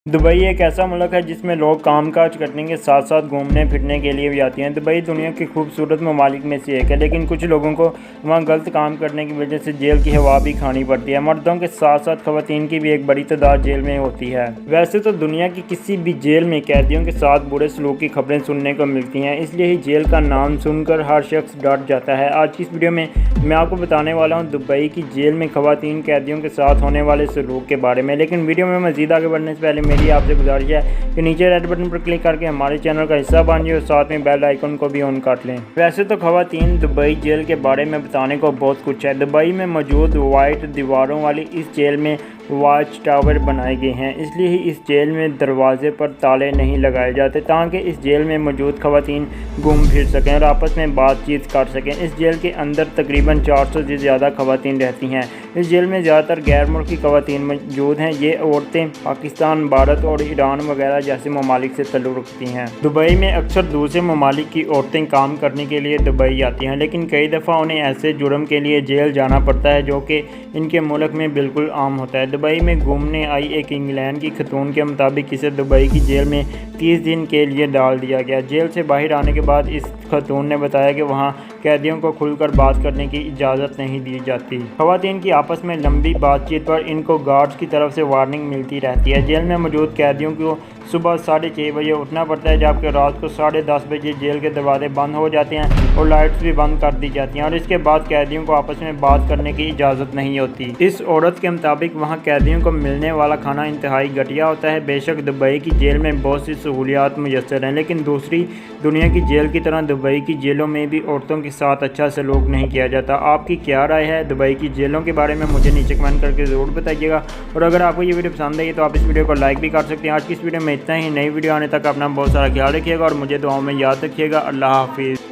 Dubai एक ऐसा मुल्क है जिसमें लोग कामकाज करने के साथ साथ घूमने फिरने के लिए भी आते हैं। दुबई दुनिया के खूबसूरत ममालिक में से एक है, लेकिन कुछ लोगों को वहाँ गलत काम करने की वजह से जेल की हवा भी खानी पड़ती है। मर्दों के साथ साथ खवातीन की भी एक बड़ी तादाद जेल में होती है। वैसे तो दुनिया की किसी भी जेल में कैदियों के साथ बुरे सलूक की खबरें सुनने को मिलती हैं, इसलिए ही जेल का नाम सुनकर हर शख्स डर जाता है। आज की इस वीडियो में मैं आपको बताने वाला हूँ दुबई की जेल में खवातीन कैदियों के साथ होने वाले सलूक के बारे में। लेकिन वीडियो में मज़ीद आगे बढ़ने से पहले मेरी आपसे गुजारिश है कि नीचे रेड बटन पर क्लिक करके हमारे चैनल का हिस्सा बन जाए और साथ में बेल आइकन को भी ऑन कर लें। वैसे तो खवातीन दुबई जेल के बारे में बताने को बहुत कुछ है। दुबई में मौजूद वाइट दीवारों वाली इस जेल में वॉच टावर बनाए गए हैं, इसलिए ही इस जेल में दरवाजे पर ताले नहीं लगाए जाते ताकि इस जेल में मौजूद खवातीन घूम फिर सकें और आपस में बातचीत कर सकें। इस जेल के अंदर तकरीबन 400 से ज़्यादा खवातीन रहती हैं। इस जेल में ज़्यादातर गैर मुल्की खवातीन मौजूद हैं। ये औरतें पाकिस्तान, भारत और ईरान वगैरह जैसे ममालिक से ताल्लुक़ रखती हैं। दुबई में अक्सर दूसरे ममालिक की औरतें काम करने के लिए दुबई आती हैं, लेकिन कई दफ़ा उन्हें ऐसे जुर्म के लिए जेल जाना पड़ता है जो कि इनके मुल्क में बिल्कुल आम होता है। दुबई में घूमने आई एक इंग्लैंड की खतून के मुताबिक इसे दुबई की जेल में 30 दिन के लिए डाल दिया गया। जेल से बाहर आने के बाद इस खतून ने बताया कि वहाँ कैदियों को खुलकर बात करने की इजाज़त नहीं दी जाती। खवातीन की आपस में लंबी बातचीत पर इनको गार्ड्स की तरफ से वार्निंग मिलती रहती है। जेल में मौजूद कैदियों को सुबह 6:30 बजे उठना पड़ता है, जबकि रात को 10:30 बजे जेल के दरवाजे बंद हो जाते हैं और लाइट्स भी बंद कर दी जाती हैं और इसके बाद कैदियों को आपस में बात करने की इजाज़त नहीं होती। इस औरत के मुताबिक वहाँ कैदियों को मिलने वाला खाना इंतहाई घटिया होता है। बेशक दुबई की जेल में बहुत सी सहूलियात मुयस्सर हैं, लेकिन दूसरी दुनिया की जेल की तरह दुबई की जेलों में भी औरतों के साथ अच्छा सलूक नहीं किया जाता। आपकी क्या राय है दुबई की जेलों के बारे में? मुझे नीचे कमेंट करके ज़रूर बताइएगा। और अगर आपको ये वीडियो पसंद आई तो आप इस वीडियो को लाइक भी कर सकते हैं। आज की इस वीडियो में इतना ही। नई वीडियो आने तक अपना बहुत सारा ख्याल रखिएगा और मुझे दुआओं में याद रखिएगा। अल्लाह हाफिज़।